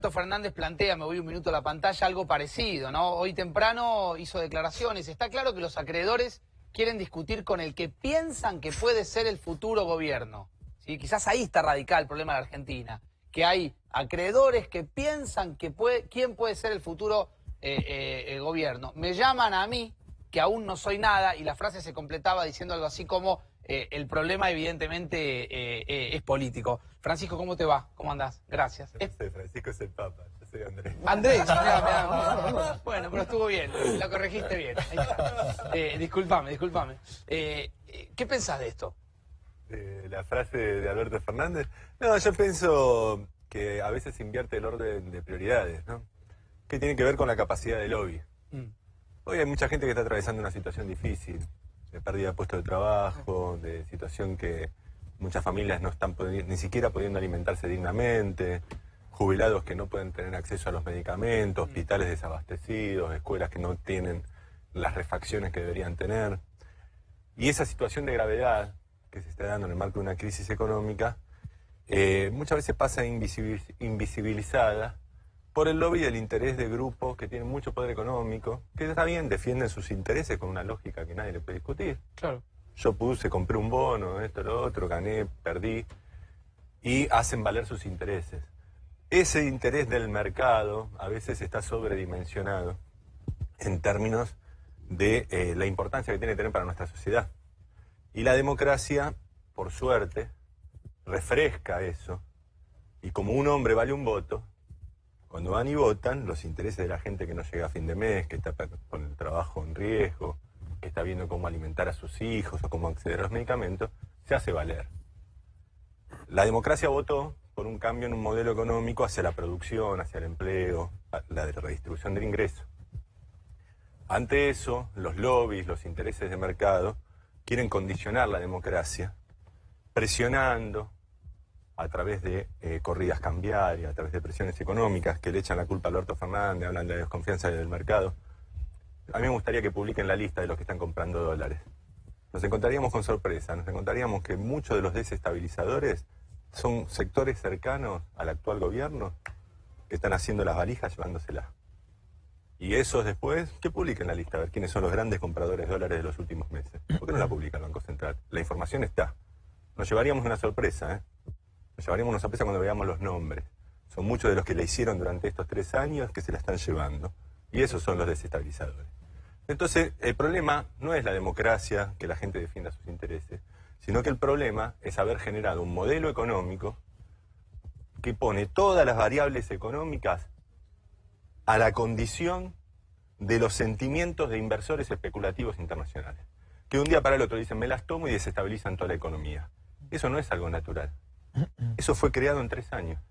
Fernández plantea, me voy un minuto a la pantalla, algo parecido, ¿no? Hoy temprano hizo declaraciones. Está claro que los acreedores quieren discutir con el que piensan que puede ser el futuro gobierno. ¿Sí? Quizás ahí está radical el problema de la Argentina, que hay acreedores que piensan que quién puede ser el futuro gobierno. Me llaman a mí, que aún no soy nada, y la frase se completaba diciendo algo así como el problema evidentemente es político. Francisco, ¿cómo te va? ¿Cómo andás? Gracias. No sé, Francisco es el Papa, yo soy Andrés. Andrés, mirá. Bueno, pero estuvo bien, la corregiste bien. Ahí está. Disculpame. ¿Qué pensás de esto? La frase de Alberto Fernández. No, yo pienso que a veces invierte el orden de prioridades, ¿no? Que tiene que ver con la capacidad de lobby. Hoy hay mucha gente que está atravesando una situación difícil, de pérdida de puestos de trabajo, de situación que muchas familias no están ni siquiera pudiendo alimentarse dignamente, jubilados que no pueden tener acceso a los medicamentos, hospitales desabastecidos, escuelas que no tienen las refacciones que deberían tener. Y esa situación de gravedad que se está dando en el marco de una crisis económica, muchas veces pasa invisibilizada por el lobby del interés de grupos que tienen mucho poder económico, que está bien, defienden sus intereses con una lógica que nadie le puede discutir. Claro. Yo compré un bono, esto, lo otro, gané, perdí, y hacen valer sus intereses. Ese interés del mercado a veces está sobredimensionado en términos de la importancia que tiene que tener para nuestra sociedad. Y la democracia, por suerte, refresca eso. Y como un hombre vale un voto, cuando van y votan, los intereses de la gente que no llega a fin de mes, que está con el trabajo en riesgo, que está viendo cómo alimentar a sus hijos o cómo acceder a los medicamentos, se hace valer. La democracia votó por un cambio en un modelo económico hacia la producción, hacia el empleo, la redistribución del ingreso. Ante eso, los lobbies, los intereses de mercado, quieren condicionar la democracia, presionando a través de corridas cambiarias, a través de presiones económicas, que le echan la culpa a Alberto Fernández, hablan de la desconfianza del mercado. A mí me gustaría que publiquen la lista de los que están comprando dólares. Nos encontraríamos con sorpresa, nos encontraríamos que muchos de los desestabilizadores son sectores cercanos al actual gobierno que están haciendo las valijas llevándoselas. Y esos después, que publiquen la lista, a ver quiénes son los grandes compradores de dólares de los últimos meses. ¿Por qué no la publica el Banco Central? La información está. Nos llevaríamos una sorpresa, ¿eh? Nos llevaríamos una sorpresa cuando veamos los nombres. Son muchos de los que la hicieron durante estos 3 años que se la están llevando. Y esos son los desestabilizadores. Entonces, el problema no es la democracia, que la gente defienda sus intereses, sino que el problema es haber generado un modelo económico que pone todas las variables económicas a la condición de los sentimientos de inversores especulativos internacionales. Que un día para el otro dicen, me las tomo y desestabilizan toda la economía. Eso no es algo natural. Eso fue creado en 3 años.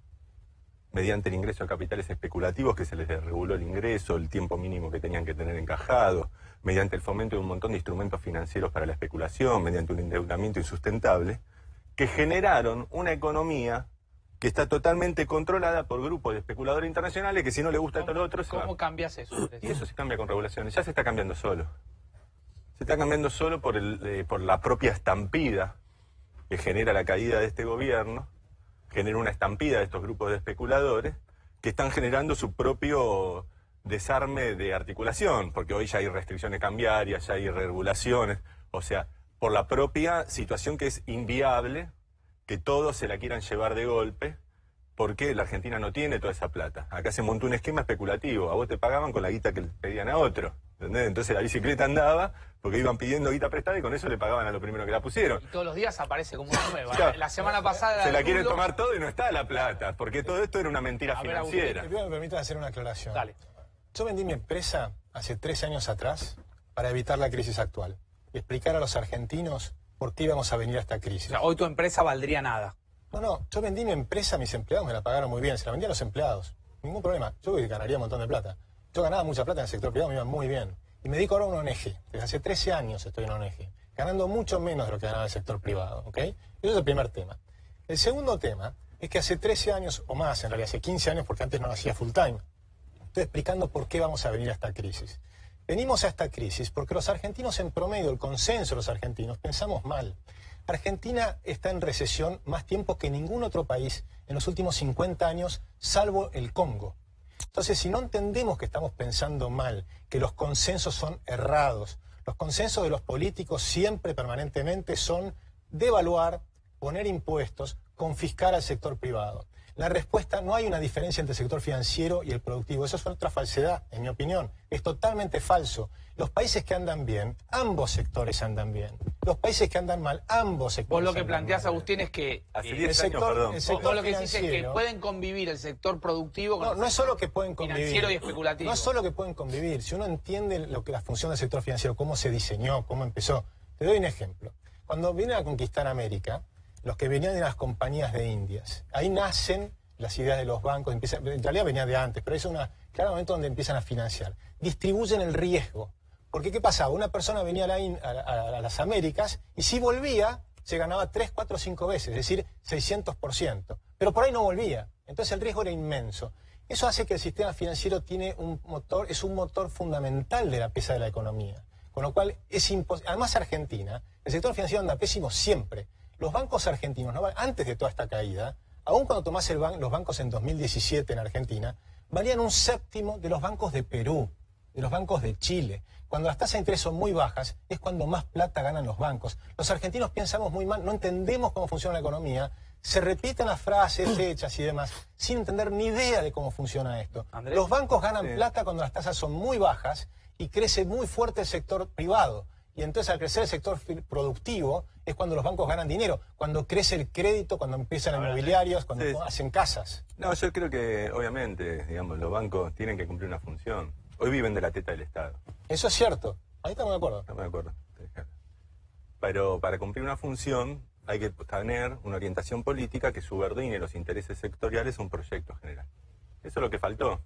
Mediante el ingreso de capitales especulativos, que se les desreguló el ingreso, el tiempo mínimo que tenían que tener encajado, mediante el fomento de un montón de instrumentos financieros para la especulación, mediante un endeudamiento insustentable, que generaron una economía que está totalmente controlada por grupos de especuladores internacionales que si no le gusta todo lo otro se va. ¿Cómo cambias eso? Y eso se cambia con regulaciones, ya se está cambiando solo. Se está cambiando solo por la propia estampida que genera la caída de este gobierno, genera una estampida de estos grupos de especuladores que están generando su propio desarme de articulación, porque hoy ya hay restricciones cambiarias, ya hay regulaciones, o sea, por la propia situación que es inviable, que todos se la quieran llevar de golpe, porque la Argentina no tiene toda esa plata. Acá se montó un esquema especulativo, a vos te pagaban con la guita que le pedían a otro, ¿entendés? Entonces la bicicleta andaba porque iban pidiendo guita prestada y con eso le pagaban a lo primero que la pusieron. Y todos los días aparece como una nueva. Claro. La semana pasada... Se la quieren tomar todo y no está la plata, porque todo esto era una mentira financiera. Me permiten hacer una aclaración. Dale. Yo vendí mi empresa hace 13 años atrás para evitar la crisis actual y explicar a los argentinos por qué íbamos a venir a esta crisis. O sea, hoy tu empresa valdría nada. No, yo vendí mi empresa, mis empleados me la pagaron muy bien, se la vendí a los empleados, ningún problema. Yo ganaría un montón de plata. Yo ganaba mucha plata en el sector privado, me iba muy bien. Y me dedico ahora a una ONG. Desde hace 13 años estoy en una ONG, ganando mucho menos de lo que ganaba el sector privado, ¿ok? Eso es el primer tema. El segundo tema es que hace 13 años o más, en realidad hace 15 años, porque antes no lo hacía full time, estoy explicando por qué vamos a venir a esta crisis. Venimos a esta crisis porque los argentinos en promedio, el consenso de los argentinos, pensamos mal. Argentina está en recesión más tiempo que ningún otro país en los últimos 50 años, salvo el Congo. Entonces, si no entendemos que estamos pensando mal, que los consensos son errados, los consensos de los políticos siempre, permanentemente, son devaluar, poner impuestos, confiscar al sector privado. La respuesta, no hay una diferencia entre el sector financiero y el productivo. Eso es otra falsedad, en mi opinión. Es totalmente falso. Los países que andan bien, ambos sectores andan bien. Los países que andan mal, ambos sectores Vos lo que andan planteás, mal. Agustín, es que Hace El 10 años, sector, perdón. el sector vos lo que decís es que financiero- pueden convivir el sector productivo con No, el no es sector solo que pueden convivir. financiero y especulativo. No es solo que pueden convivir. Si uno entiende lo que la función del sector financiero, cómo se diseñó, cómo empezó. Te doy un ejemplo. Cuando vienen a conquistar América, los que venían de las compañías de Indias, ahí nacen las ideas de los bancos, en realidad venía de antes, pero es claro momento donde empiezan a financiar. Distribuyen el riesgo. Porque ¿qué pasaba? Una persona venía a las Américas y si volvía, se ganaba 3, 4, 5 veces, es decir, 600%. Pero por ahí no volvía. Entonces el riesgo era inmenso. Eso hace que el sistema financiero es un motor fundamental de la pieza de la economía. Con lo cual es imposible. Además Argentina, el sector financiero anda pésimo siempre. Los bancos argentinos, antes de toda esta caída, aún cuando tomás los bancos en 2017 en Argentina, valían 1/7 de los bancos de Perú, de los bancos de Chile. Cuando las tasas de interés son muy bajas, es cuando más plata ganan los bancos. Los argentinos pensamos muy mal, no entendemos cómo funciona la economía, se repiten las frases hechas y demás, sin entender ni idea de cómo funciona esto. Andrés. Los bancos ganan plata cuando las tasas son muy bajas y crece muy fuerte el sector privado. Y entonces al crecer el sector productivo es cuando los bancos ganan dinero, cuando crece el crédito, cuando empiezan inmobiliarios, cuando Sí. hacen casas. No, yo creo que obviamente, digamos, los bancos tienen que cumplir una función. Hoy viven de la teta del Estado. Eso es cierto, ahí estamos de acuerdo. No me acuerdo. Pero para cumplir una función hay que tener una orientación política que subordine los intereses sectoriales a un proyecto general. Eso es lo que faltó.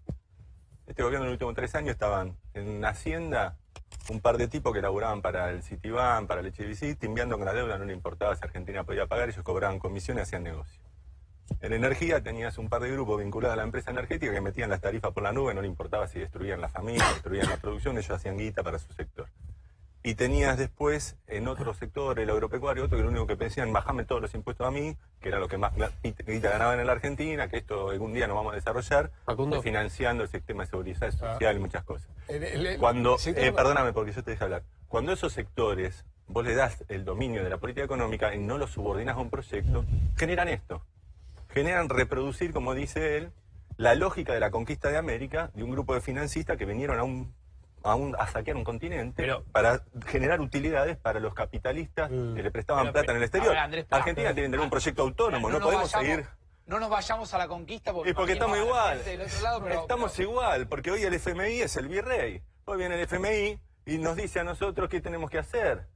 Este gobierno en los últimos 3 años estaban en Hacienda un par de tipos que laburaban para el Citibank, para el HSBC, timbiando con la deuda, no le importaba si Argentina podía pagar, ellos cobraban comisiones y hacían negocio. En energía tenías un par de grupos vinculados a la empresa energética que metían las tarifas por la nube, no le importaba si destruían la familia, destruían la producción, ellos hacían guita para su sector. Y tenías después, en otro sector, el agropecuario, otro que lo único que decían, bajame todos los impuestos a mí, que era lo que más guita ganaban en la Argentina, que esto algún día nos vamos a desarrollar, Facundo. financiando el sistema de seguridad social y muchas cosas. Cuando Perdóname porque yo te dejé hablar. Cuando esos sectores, vos le das el dominio de la política económica y no los subordinás a un proyecto, generan esto. Generan reproducir, como dice él, la lógica de la conquista de América de un grupo de financistas que vinieron a saquear un continente para generar utilidades para los capitalistas que le prestaban plata en el exterior. A ver, Andrés, Argentina tiene que tener un proyecto autónomo, no podemos seguir... No nos vayamos a la conquista porque, Y porque estamos igual. Del otro lado, Estamos igual, porque hoy el FMI es el virrey. Hoy viene el FMI y nos dice a nosotros qué tenemos que hacer.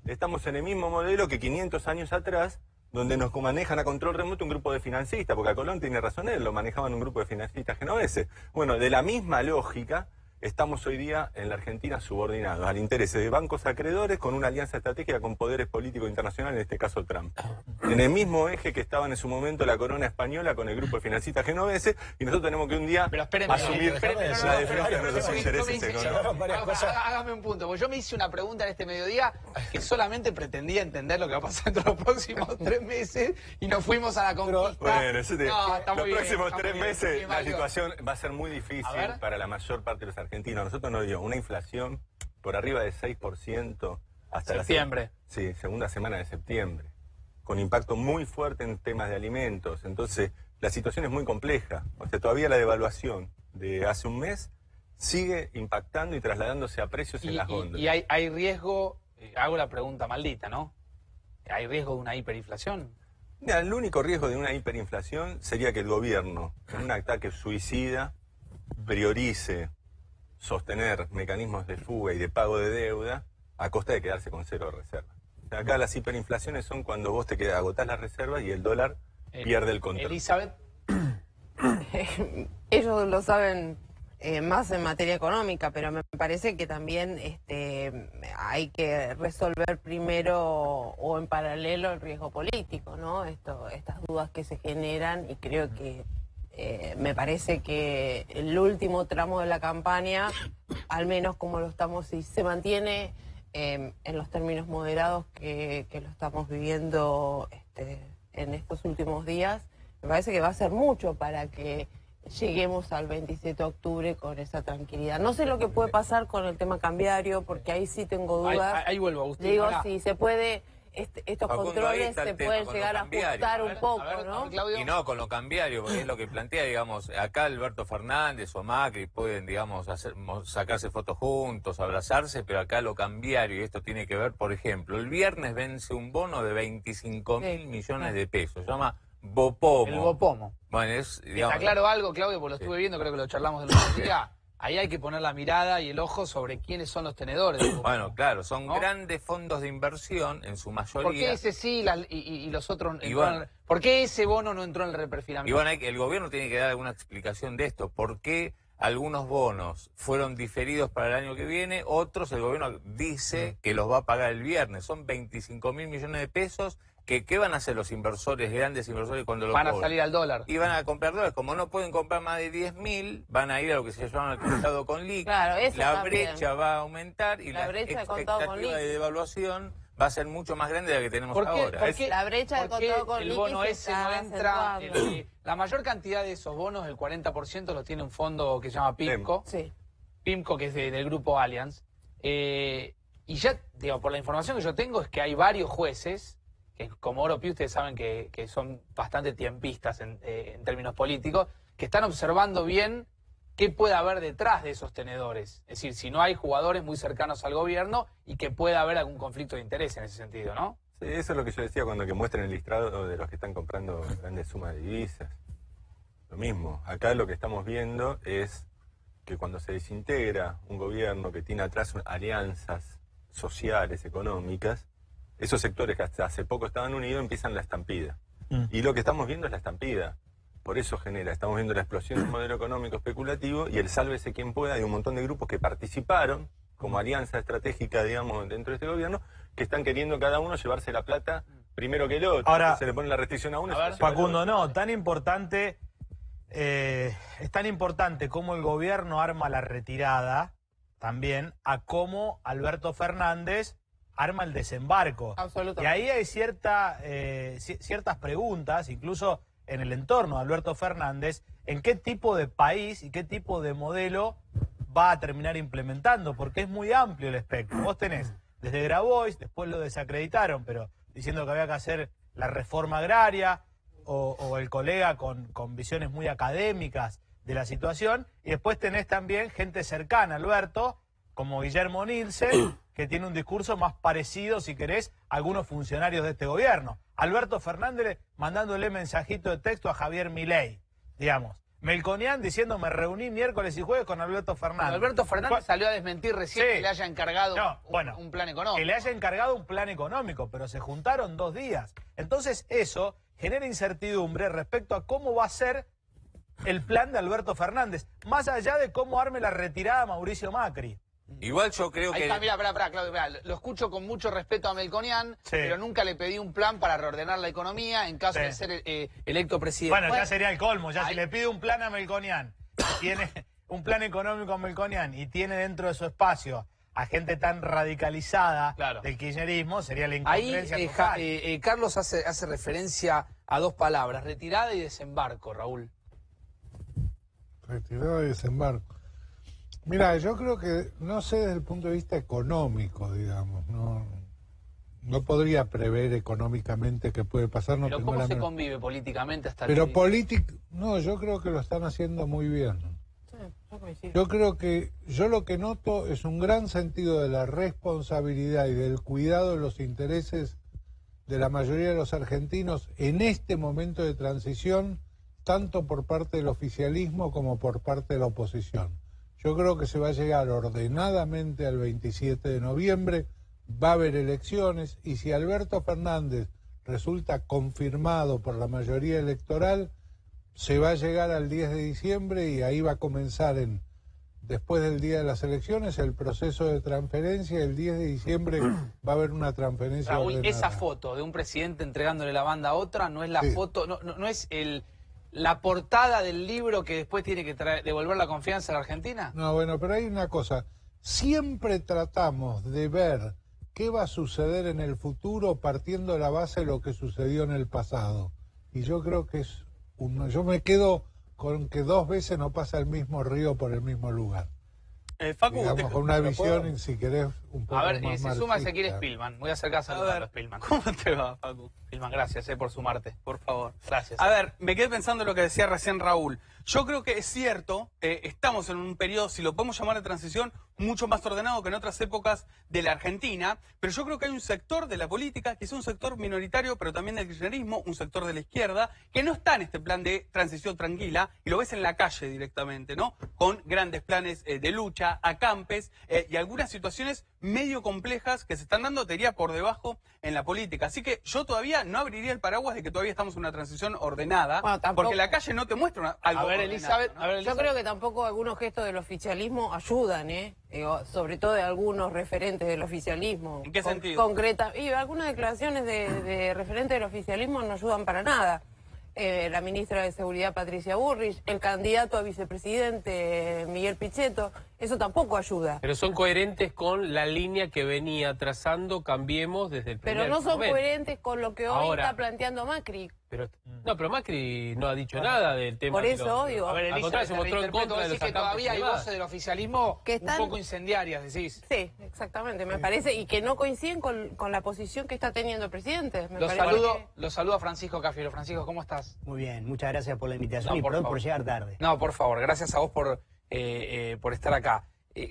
Estamos en el mismo modelo que 500 años atrás, donde nos manejan a control remoto un grupo de financistas, porque a Colón tiene razón él, lo manejaban un grupo de financistas genoveses. Bueno, de la misma lógica, estamos hoy día en la Argentina subordinados al interés de bancos acreedores con una alianza estratégica con poderes políticos internacionales, en este caso Trump. En el mismo eje que estaban en su momento la corona española con el grupo de financistas genoveses, y nosotros tenemos que un día asumir la defensa de nuestros intereses económicos. Hágame un punto, porque yo me hice una pregunta en este mediodía que solamente pretendía entender lo que va a pasar dentro de los próximos 3 meses y nos fuimos a la conquista. Bueno, está los muy bien, próximos está 3 muy bien, meses bien, la válido. situación va a ser muy difícil para la mayor parte de los argentinos. Nosotros nos dio una inflación por arriba de 6% hasta septiembre. Sí, segunda semana de septiembre, con impacto muy fuerte en temas de alimentos. Entonces, la situación es muy compleja. O sea, todavía la devaluación de hace un mes sigue impactando y trasladándose a precios en las góndolas. Y hay riesgo, hago la pregunta maldita, ¿no? ¿Hay riesgo de una hiperinflación? Mira, el único riesgo de una hiperinflación sería que el gobierno, en un ataque suicida, priorice sostener mecanismos de fuga y de pago de deuda a costa de quedarse con cero de reserva. O sea, acá las hiperinflaciones son cuando vos te agotás las reservas y el dólar pierde el control. Elizabeth. Ellos lo saben más en materia económica, pero me parece que también hay que resolver primero o en paralelo el riesgo político, ¿no? Estas dudas que se generan, y creo que me parece que el último tramo de la campaña, al menos como lo estamos, si se mantiene en los términos moderados que lo estamos viviendo en estos últimos días, me parece que va a ser mucho para que lleguemos al 27 de octubre con esa tranquilidad. No sé lo que puede pasar con el tema cambiario, porque ahí sí tengo dudas. Ahí vuelvo, Agustín. Digo, Ahora, si se puede, estos Facundo, ahí controles está el se tema pueden con llegar lo a cambiario. ajustar un poco, a ver, ¿no? Claudio. Y no con lo cambiario, porque es lo que plantea, digamos, acá Alberto Fernández o Macri pueden, digamos, sacarse fotos juntos, abrazarse, pero acá lo cambiario, y esto tiene que ver, por ejemplo, el viernes vence un bono de 25.000 millones de pesos, se llama Bopomo. El Bopomo. Bueno, es, digamos, Está claro algo, Claudio, porque lo estuve viendo, creo que lo charlamos el otro día. Ahí hay que poner la mirada y el ojo sobre quiénes son los tenedores. bueno, claro, son ¿no? grandes fondos de inversión, en su mayoría. ¿Por qué ese sí y los otros Y bueno, ¿por qué ese bono no entró en el Y reperfilamiento? bueno, el gobierno tiene que dar alguna explicación de esto. ¿Por qué algunos bonos fueron diferidos para el año que viene? Otros el gobierno dice que los va a pagar el viernes. Son 25.000 millones de pesos. ¿Qué van a hacer los inversores, grandes inversores, cuando lo Van a cobren? salir al dólar. Y van a comprar dólares. Como no pueden comprar más de 10.000, van a ir a lo que se llama el contado con liqui. Claro, eso la también. brecha va a aumentar y La la brecha de contado con expectativa de liqui. devaluación va a ser mucho más grande de la que tenemos ¿Por qué? ahora. ¿Por qué? La brecha de ¿Por qué contado con el liqui bono se ese está no entra? acentuando? La mayor cantidad de esos bonos, el 40%, los tiene un fondo que se llama PIMCO. Sí. PIMCO, que es del grupo Allianz. Y ya, digo, por la información que yo tengo, es que hay varios jueces, que como Oropi, ustedes saben que son bastante tiempistas en términos políticos, que están observando bien qué puede haber detrás de esos tenedores. Es decir, si no hay jugadores muy cercanos al gobierno y que pueda haber algún conflicto de interés en ese sentido, ¿no? Sí, eso es lo que yo decía cuando que muestran el listado de los que están comprando grandes sumas de divisas. Lo mismo, acá lo que estamos viendo es que cuando se desintegra un gobierno que tiene atrás alianzas sociales, económicas, esos sectores que hasta hace poco estaban unidos empiezan la estampida. Y lo que estamos viendo es la estampida. Por eso estamos viendo la explosión de un modelo económico especulativo y el sálvese quien pueda de un montón de grupos que participaron como alianza estratégica, digamos, dentro de este gobierno, que están queriendo cada uno llevarse la plata primero que el otro. Ahora, se le pone la restricción a uno. a ver, Facundo, no, tan importante, es tan importante cómo el gobierno arma la retirada también a cómo Alberto Fernández arma el desembarco. Absolutamente. Y ahí hay ciertas preguntas, incluso en el entorno de Alberto Fernández, en qué tipo de país y qué tipo de modelo va a terminar implementando, porque es muy amplio el espectro. Vos tenés desde Grabois, después lo desacreditaron, pero diciendo que había que hacer la reforma agraria, o el colega con visiones muy académicas de la situación, y después tenés también gente cercana a Alberto, como Guillermo Nielsen, que tiene un discurso más parecido, si querés, a algunos funcionarios de este gobierno. Alberto Fernández mandándole mensajito de texto a Javier Milei, digamos. Melconian diciendo, me reuní miércoles y jueves con Alberto Fernández. Alberto Fernández salió a desmentir recién Sí. que le haya encargado un plan económico. Que le haya encargado un plan económico, pero se juntaron 2 días. Entonces eso genera incertidumbre respecto a cómo va a ser el plan de Alberto Fernández, más allá de cómo arme la retirada Mauricio Macri. Igual yo creo Ahí que... está, mirá, Claudio, mirá, lo escucho con mucho respeto a Melconian, Sí. pero nunca le pedí un plan para reordenar la economía en caso Sí. de ser electo presidente. Bueno, ya sería el colmo, ya Ahí- si le pide un plan a Melconian, tiene un plan económico a Melconian y tiene dentro de su espacio a gente tan radicalizada Claro. del kirchnerismo, sería la Ahí incoherencia total. Carlos hace referencia a 2 palabras, retirada y desembarco, Raúl. Retirada y desembarco. Mira, yo creo que, no sé desde el punto de vista económico, digamos, no podría prever económicamente qué puede pasar. No Pero tengo ¿cómo la se menor- convive políticamente hasta el Pero día? no, yo creo que lo están haciendo muy bien. Sí, yo coincido. Yo creo que, yo lo que noto es un gran sentido de la responsabilidad y del cuidado de los intereses de la mayoría de los argentinos en este momento de transición, tanto por parte del oficialismo como por parte de la oposición. Yo creo que se va a llegar ordenadamente al 27 de noviembre, va a haber elecciones y si Alberto Fernández resulta confirmado por la mayoría electoral, se va a llegar al 10 de diciembre y ahí va a comenzar después del día de las elecciones el proceso de transferencia. El 10 de diciembre va a haber una transferencia Raúl, ordenada. esa foto de un presidente entregándole la banda a otra no es la Sí. foto, no es la portada del libro que después tiene que devolver la confianza a la Argentina. No, bueno, pero hay una cosa. siempre tratamos de ver qué va a suceder en el futuro partiendo de la base de lo que sucedió en el pasado. Y yo creo que yo me quedo con que 2 veces no pasa el mismo río por el mismo lugar. Facu, Digamos, con una visión, si querés, un poco A ver, más se suma marxista. Ezequiel Spillman. Voy a acercar a saludarlo, Spillman. ¿cómo te va, Facu? Spillman, gracias por sumarte. Por favor. Gracias. A ver, me quedé pensando en lo que decía recién Raúl. Yo creo que es cierto, estamos en un periodo, si lo podemos llamar de transición, mucho más ordenado que en otras épocas de la Argentina, pero yo creo que hay un sector de la política, que es un sector minoritario, pero también del kirchnerismo, un sector de la izquierda, que no está en este plan de transición tranquila, y lo ves en la calle directamente, ¿no? Con grandes planes de lucha, acampes, y algunas situaciones medio complejas que se están dando, te diría, por debajo en la política. Así que yo todavía no abriría el paraguas de que todavía estamos en una transición ordenada, Bueno, tampoco. porque la calle no te muestra algo A ver, ordenado, Elizabeth, ¿no? Yo creo que tampoco algunos gestos del oficialismo ayudan, sobre todo de algunos referentes del oficialismo. ¿En qué sentido? Concreta, y algunas declaraciones de referentes del oficialismo no ayudan para nada. La ministra de Seguridad, Patricia Bullrich, el candidato a vicepresidente, Miguel Pichetto, eso tampoco ayuda. Pero son coherentes con la línea que venía trazando Cambiemos desde el primer Pero no son momento. coherentes con lo que hoy Ahora, está planteando Macri. Pero, no, pero Macri no ha dicho nada del tema. Por de eso los- digo. A ver, Al contrario, Elizabeth, se mostró en contra de los decís que acampes todavía hay privados. voces del oficialismo Que están- un poco incendiarias, decís. Sí, exactamente, me parece, y que no coinciden con la posición que está teniendo el presidente. Me Los parece saludo a Francisco Cafiero. Francisco, ¿cómo estás? Muy bien, muchas gracias por la invitación No, y por perdón favor. por llegar tarde. No, por favor, gracias a vos por estar acá.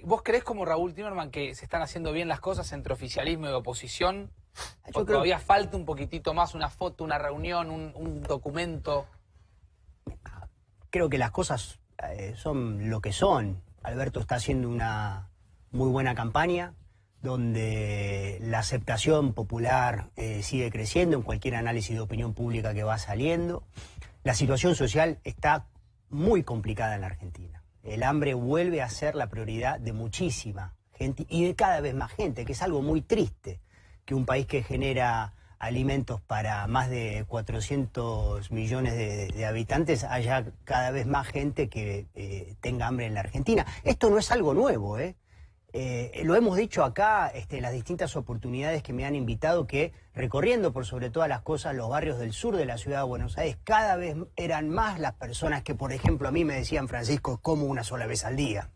¿Vos creés, como Raúl Timerman, que se están haciendo bien las cosas entre oficialismo y oposición? ¿O creo- todavía falta un poquitito más, una foto, una reunión, un documento? Creo que las cosas son lo que son. Alberto está haciendo una muy buena campaña donde la aceptación popular sigue creciendo en cualquier análisis de opinión pública que va saliendo. La situación social está muy complicada en la Argentina. El hambre vuelve a ser la prioridad de muchísima gente y de cada vez más gente, que es algo muy triste, que un país que genera alimentos para más de 400 millones de habitantes haya cada vez más gente que tenga hambre en la Argentina. Esto no es algo nuevo, lo hemos dicho acá en las distintas oportunidades que me han invitado, que recorriendo por sobre todas las cosas los barrios del sur de la ciudad de Buenos Aires, cada vez eran más las personas que, por ejemplo, a mí me decían, Francisco, como una sola vez al día.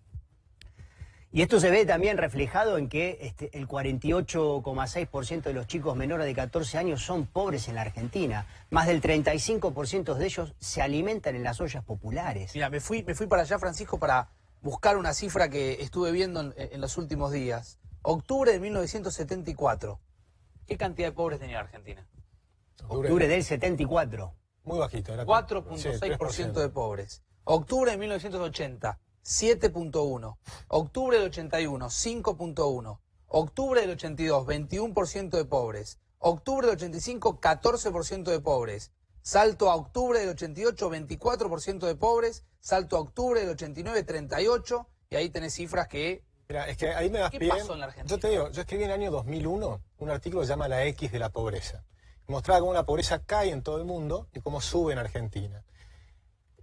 Y esto se ve también reflejado en que el 48,6% de los chicos menores de 14 años son pobres en la Argentina. Más del 35% de ellos se alimentan en las ollas populares. Mira, me fui para allá, Francisco, para buscar una cifra que estuve viendo en los últimos días. Octubre de 1974. ¿Qué cantidad de pobres tenía la Argentina? Octubre del 74. Muy bajito. Era 4.6% de pobres. Octubre de 1980, 7.1. Octubre del 81, 5.1. Octubre del 82, 21% de pobres. Octubre del 85, 14% de pobres. Salto a octubre del 88, 24% de pobres. Salto a octubre del 89, 38%. Y ahí tenés cifras que... Mira, es que ahí me das ¿Qué pie. pasó en la Argentina? Yo te digo, yo escribí en el año 2001 un artículo que se llama La X de la pobreza. Mostraba cómo la pobreza cae en todo el mundo y cómo sube en Argentina.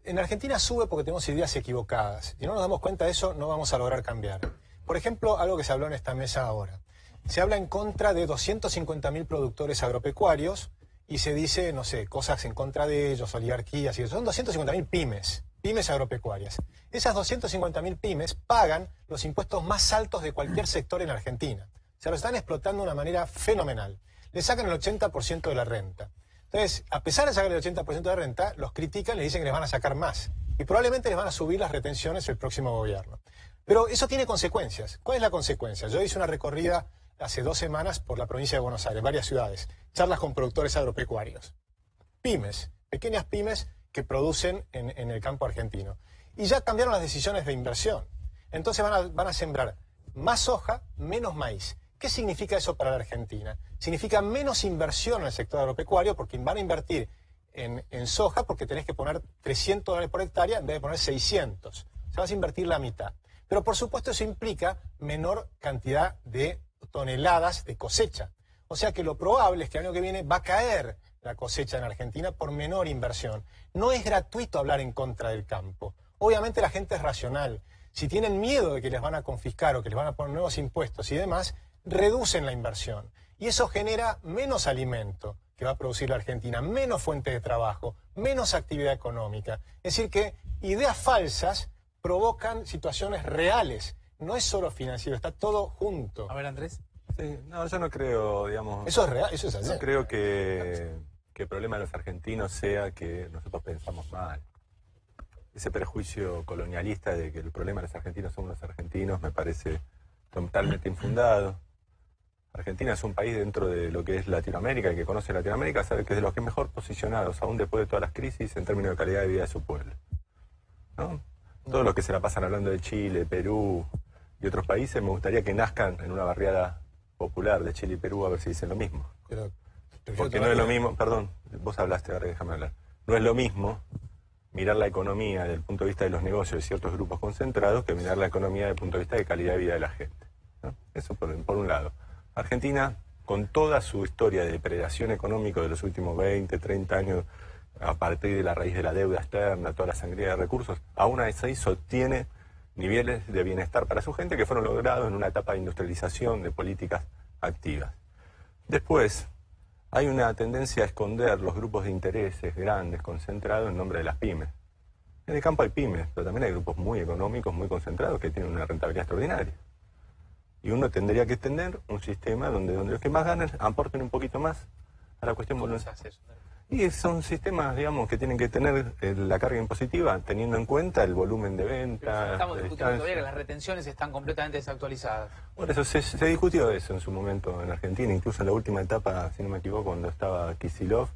En Argentina sube porque tenemos ideas equivocadas. Si no nos damos cuenta de eso, no vamos a lograr cambiar. Por ejemplo, algo que se habló en esta mesa ahora. Se habla en contra de 250.000 productores agropecuarios y se dice, no sé, cosas en contra de ellos, oligarquías y eso. Son 250.000 pymes agropecuarias. Esas 250.000 pymes pagan los impuestos más altos de cualquier sector en Argentina. Se lo están explotando de una manera fenomenal. Le sacan el 80% de la renta. Entonces, a pesar de sacar el 80% de la renta, los critican, le dicen que les van a sacar más. Y probablemente les van a subir las retenciones el próximo gobierno. Pero eso tiene consecuencias. ¿Cuál es la consecuencia? Yo hice una recorrida hace 2 semanas por la provincia de Buenos Aires, varias ciudades, charlas con productores agropecuarios. Pymes, pequeñas pymes que producen en el campo argentino. Y ya cambiaron las decisiones de inversión. Entonces van a sembrar más soja, menos maíz. ¿Qué significa eso para la Argentina? Significa menos inversión en el sector agropecuario porque van a invertir en soja porque tenés que poner $300 por hectárea en vez de poner 600. O sea, vas a invertir la mitad. Pero por supuesto eso implica menor cantidad de toneladas de cosecha. O sea que lo probable es que el año que viene va a caer la cosecha en Argentina por menor inversión. No es gratuito hablar en contra del campo. Obviamente la gente es racional. si tienen miedo de que les van a confiscar o que les van a poner nuevos impuestos y demás, reducen la inversión. Y eso genera menos alimento que va a producir la Argentina, menos fuentes de trabajo, menos actividad económica. Es decir que ideas falsas provocan situaciones reales. No es solo financiero, está todo junto. A ver, Andrés. Sí, no, yo no creo, digamos... Eso es real, eso es así. No creo que el problema de los argentinos sea que nosotros pensamos mal. Ese prejuicio colonialista de que el problema de los argentinos son los argentinos me parece totalmente infundado. Argentina es un país dentro de lo que es Latinoamérica, y que conoce Latinoamérica sabe que es de los que mejor posicionados, aún después de todas las crisis, en términos de calidad de vida de su pueblo, ¿no? Todos los que se la pasan hablando de Chile, Perú y otros países, me gustaría que nazcan en una barriada popular de Chile y Perú a ver si dicen lo mismo. Porque no es lo mismo, perdón, vos hablaste, ahora déjame hablar. No es lo mismo mirar la economía desde el punto de vista de los negocios de ciertos grupos concentrados que mirar la economía desde el punto de vista de calidad de vida de la gente, ¿no? Eso por un lado. Argentina, con toda su historia de depredación económica de los últimos 20, 30 años, a partir de la raíz de la deuda externa, toda la sangría de recursos, aún así sostiene niveles de bienestar para su gente que fueron logrados en una etapa de industrialización, de políticas activas. Después, hay una tendencia a esconder los grupos de intereses grandes, concentrados en nombre de las pymes. En el campo hay pymes, pero también hay grupos muy económicos, muy concentrados, que tienen una rentabilidad extraordinaria. Y uno tendría que extender un sistema donde los que más ganan aporten un poquito más a la cuestión voluntaria. Y son sistemas, digamos, que tienen que tener la carga impositiva, teniendo en cuenta el volumen de venta. Estamos discutiendo todavía que las retenciones están completamente desactualizadas. Por eso se discutió eso en su momento en Argentina, incluso en la última etapa, si no me equivoco, cuando estaba Kicillof,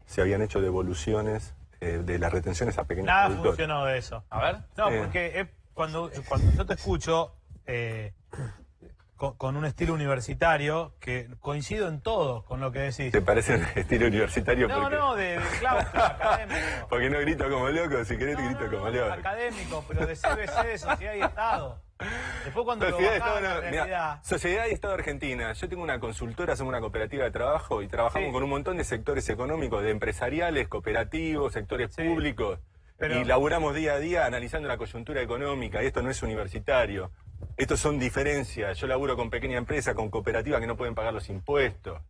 se habían hecho devoluciones de las retenciones a pequeños Nada productores. funcionó de eso. A ver. No, porque cuando yo te escucho con un estilo universitario, que coincido en todo con lo que decís. ¿Te parece un estilo universitario? No, porque... no, de claustro, académico. Porque no grito como loco, si querés te grito como loco. Académico, pero de CBC, de Sociedad y Estado. Después cuando Sociedad, lo bajás a la Estado, realidad... mirá, Sociedad y Estado Argentina. Yo tengo una consultora, somos una cooperativa de trabajo y trabajamos con un montón de sectores económicos, de empresariales, cooperativos, sectores públicos. Y laburamos día a día analizando la coyuntura económica, y esto no es universitario. Estos son diferencias. Yo laburo con pequeña empresa, con cooperativas que no pueden pagar los impuestos.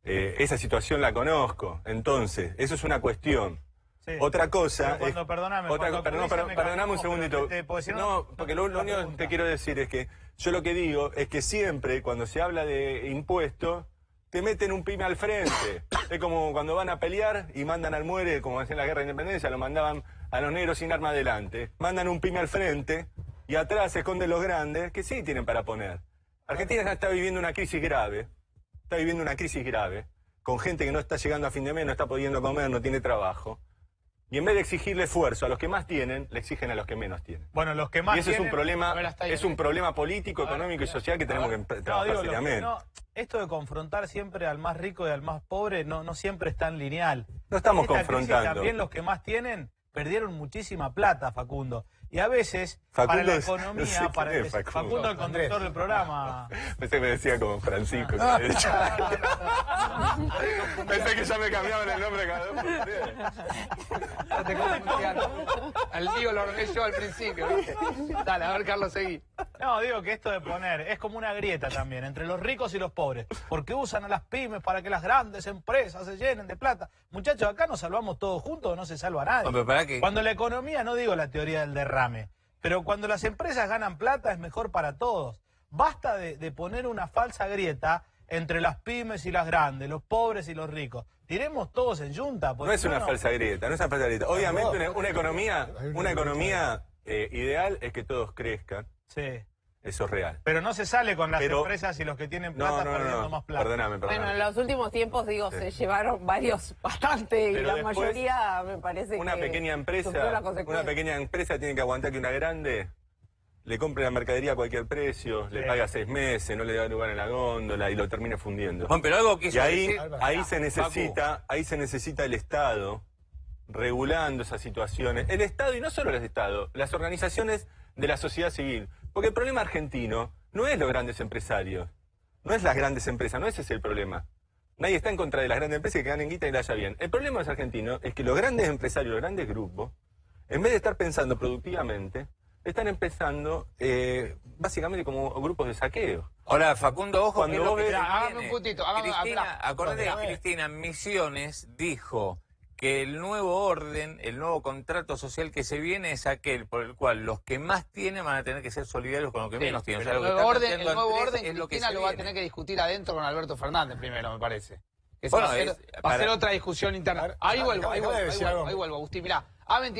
Esa situación la conozco. Entonces, eso es una cuestión. Sí. Otra cosa es... Perdóname un segundito. No, porque lo único que te quiero decir es que yo lo que digo es que siempre cuando se habla de impuestos te meten un pyme al frente. Es como cuando van a pelear y mandan al muere, como hacían la guerra de independencia, lo mandaban a los negros sin arma adelante. Mandan un pyme al frente y atrás se esconden los grandes que sí tienen para poner. Argentina está viviendo una crisis grave. Está viviendo una crisis grave. Con gente que no está llegando a fin de mes, no está pudiendo comer, no tiene trabajo. Y en vez de exigirle esfuerzo a los que más tienen, le exigen a los que menos tienen. Bueno, los que más y eso tienen, es un problema político, económico y social que tenemos que trabajar seriamente. Esto de confrontar siempre al más rico y al más pobre no siempre es tan lineal. No estamos Esta confrontando. Crisis, también los que más tienen perdieron muchísima plata, Facundo. Y a veces, Facundo, para la economía, no sé Facundo, el conductor del programa. Pensé que me decía como Francisco. Pensé que ya me cambiaban el nombre cada uno. No te confundas. Al tío lo ordené yo al principio, ¿viste? Dale, a ver, Carlos, seguí. No, digo que esto de poner es como una grieta también entre los ricos y los pobres, porque usan a las pymes para que las grandes empresas se llenen de plata. Muchachos, acá nos salvamos todos juntos o no se salva nadie. Hombre, ¿para qué? Cuando la economía, no digo la teoría del derrame, pero cuando las empresas ganan plata es mejor para todos. Basta de poner una falsa grieta entre las pymes y las grandes, los pobres y los ricos. Tiremos todos en yunta. No es una falsa grieta, no es una falsa grieta. Obviamente una economía ideal es que todos crezcan. Sí. Eso es real. Pero no se sale con las empresas y los que tienen plata perdiendo más plata. Perdóname. Bueno, en los últimos tiempos, se llevaron bastante, pero y la mayoría me parece que... Una pequeña empresa tiene que aguantar que una grande le compre la mercadería a cualquier precio, le paga 6 meses, no le da lugar en la góndola y lo termine fundiendo. Bueno, pero algo que y ahí se necesita el Estado regulando esas situaciones. El Estado, y no solo el Estado, las organizaciones de la sociedad civil. Porque el problema argentino no es los grandes empresarios, no es las grandes empresas, no ese es el problema. Nadie está en contra de las grandes empresas que ganen guita y la haya bien. El problema de los argentinos es que los grandes empresarios, los grandes grupos, en vez de estar pensando productivamente, están empezando básicamente como grupos de saqueo. Ahora, Facundo, ojo, Cuando que es lo vos que ves- se Hágame viene. un puntito, Cristina, acordate Déjame. que Cristina en Misiones dijo que el nuevo orden, el nuevo contrato social que se viene es aquel por el cual los que más tienen van a tener que ser solidarios con los que Sí, menos tienen. O sea, pero lo el que nuevo está orden, planteando el nuevo Andrés orden es lo que Cristina se lo va a viene. tener que discutir adentro con Alberto Fernández primero, me parece. Que Bueno, va a ser, es- va a ser para- otra discusón interna. A ver, Ahí acabo vuelvo, de decir algo. Agustín. Mirá, A21